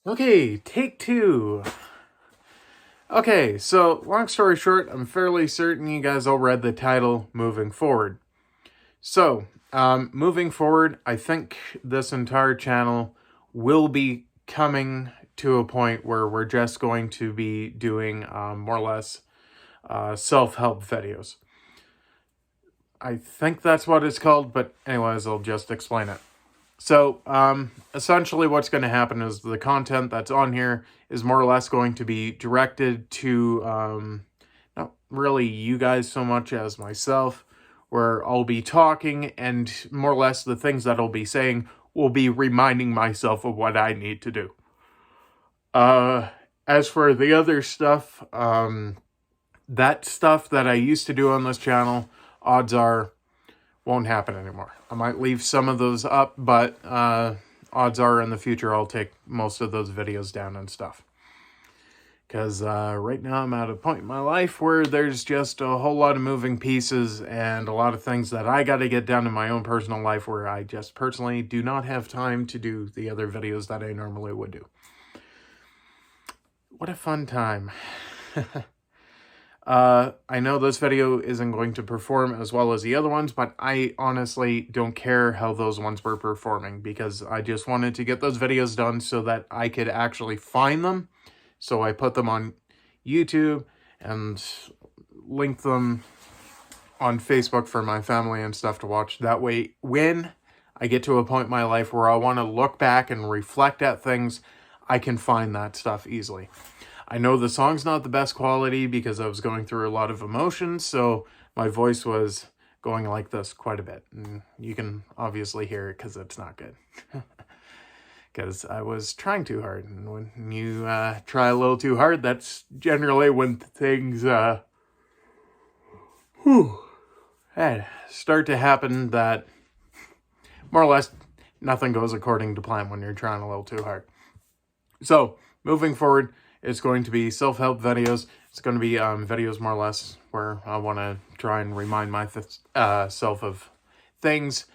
Okay, take two. Okay, so long story short, I'm fairly certain you guys all read the title, Moving Forward. So, moving forward, I think this entire channel will be coming to a point where we're just going to be doing more or less self-help videos. I think that's what it's called, but anyways, I'll just explain it. So, essentially what's going to happen is the content that's on here is more or less going to be directed to, not really you guys so much as myself, where I'll be talking and more or less the things that I'll be saying will be reminding myself of what I need to do. As for the other stuff, that stuff that I used to do on this channel, odds are won't happen anymore. I might leave some of those up, but odds are in the future I'll take most of those videos down and stuff. Because right now I'm at a point in my life where there's just a whole lot of moving pieces and a lot of things that I got to get done in my own personal life where I just personally do not have time to do the other videos that I normally would do. What a fun time. I know this video isn't going to perform as well as the other ones, but I honestly don't care how those ones were performing because I just wanted to get those videos done so that I could actually find them. So I put them on YouTube and link them on Facebook for my family and stuff to watch. That way, when I get to a point in my life where I want to look back and reflect at things, I can find that stuff easily. I know the song's not the best quality because I was going through a lot of emotions, so my voice was going like this quite a bit. And you can obviously hear it because it's not good. Because I was trying too hard. And when you try a little too hard, that's generally when things start to happen that more or less nothing goes according to plan when you're trying a little too hard. So, moving forward, it's going to be self-help videos. It's going to be videos more or less where I want to try and remind myself of things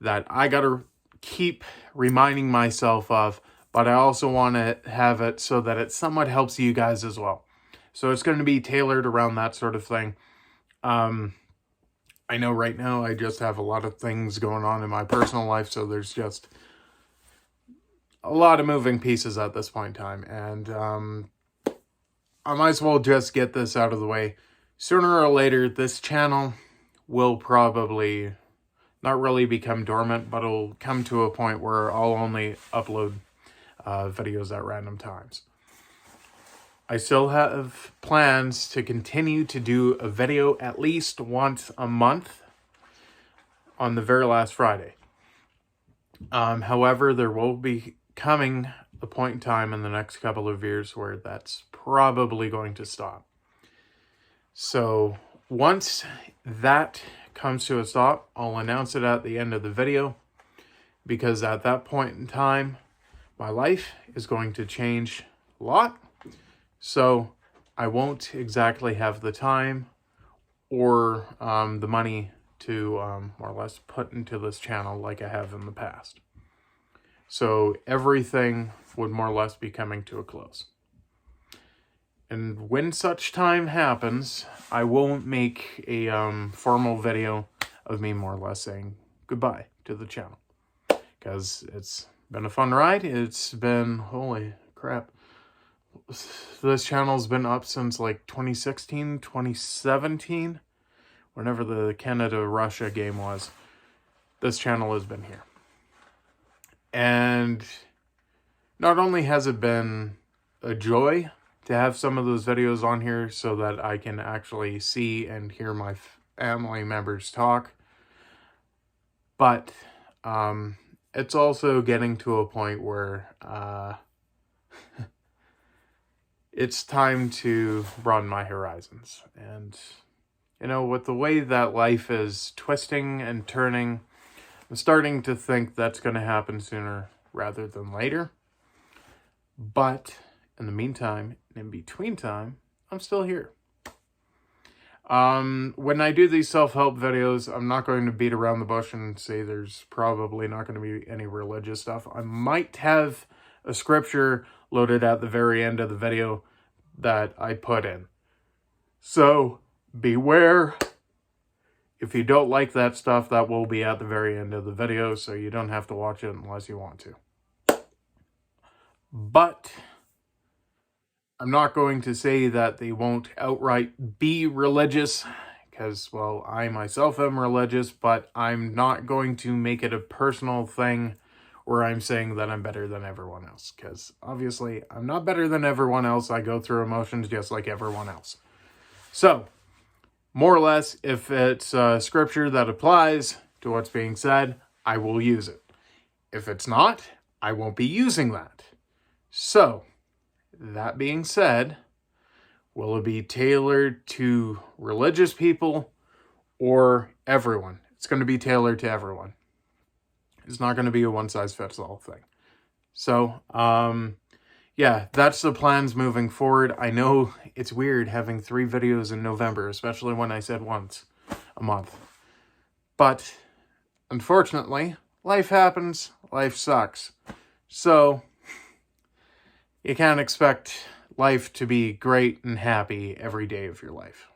that I got to keep reminding myself of, but I also want to have it so that it somewhat helps you guys as well. So it's going to be tailored around that sort of thing. I know right now I just have a lot of things going on in my personal life, so there's just a lot of moving pieces at this point in time, and I might as well just get this out of the way. Sooner or later, this channel will probably not really become dormant, but it'll come to a point where I'll only upload videos at random times. I still have plans to continue to do a video at least once a month on the very last Friday. However, there will be coming a point in time in the next couple of years where that's probably going to stop. So once that comes to a stop, I'll announce it at the end of the video, because at that point in time, my life is going to change a lot. So I won't exactly have the time or the money to more or less put into this channel like I have in the past. So everything would more or less be coming to a close. And when such time happens, I won't make a formal video of me more or less saying goodbye to the channel. Because it's been a fun ride. It's been, holy crap. This channel's been up since like 2016, 2017. Whenever the Canada-Russia game was. This channel has been here. And not only has it been a joy to have some of those videos on here so that I can actually see and hear my family members talk, but it's also getting to a point where it's time to broaden my horizons. And, you know, with the way that life is twisting and turning, I'm starting to think that's going to happen sooner rather than later. But in the meantime, in between time, I'm still here. When I do these self-help videos, I'm not going to beat around the bush and say there's probably not going to be any religious stuff. I might have a scripture loaded at the very end of the video that I put in. So beware. If you don't like that stuff, that will be at the very end of the video, so you don't have to watch it unless you want to. But I'm not going to say that they won't outright be religious, because, well, I myself am religious, but I'm not going to make it a personal thing where I'm saying that I'm better than everyone else, because obviously I'm not better than everyone else. I go through emotions just like everyone else. So, more or less, if it's scripture that applies to what's being said, I will use it. If it's not, I won't be using that. So, that being said, will it be tailored to religious people or everyone? It's going to be tailored to everyone. It's not going to be a one-size-fits-all thing. So, yeah, that's the plans moving forward. I know it's weird having 3 videos in November, especially when I said once a month. But, unfortunately, life happens. Life sucks. So, you can't expect life to be great and happy every day of your life.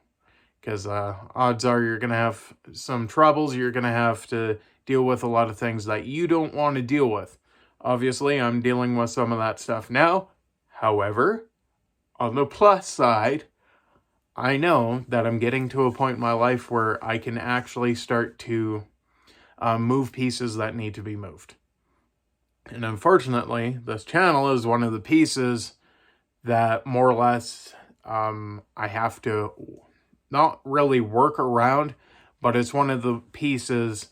Because odds are you're going to have some troubles. You're going to have to deal with a lot of things that you don't want to deal with. Obviously, I'm dealing with some of that stuff now. However, on the plus side, I know that I'm getting to a point in my life where I can actually start to move pieces that need to be moved. And unfortunately, this channel is one of the pieces that more or less I have to not really work around, but it's one of the pieces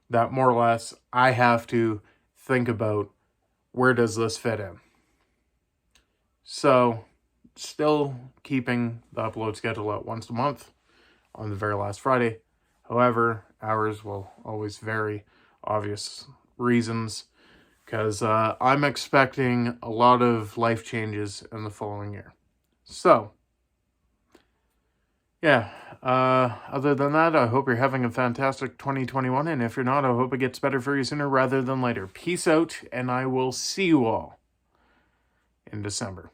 that more or less I have to think about, where does this fit in? So, still keeping the upload schedule at once a month on the very last Friday. However, hours will always vary, obvious reasons, because I'm expecting a lot of life changes in the following year. So, yeah, other than that, I hope you're having a fantastic 2021, and if you're not, I hope it gets better for you sooner rather than later. Peace out, and I will see you all in December.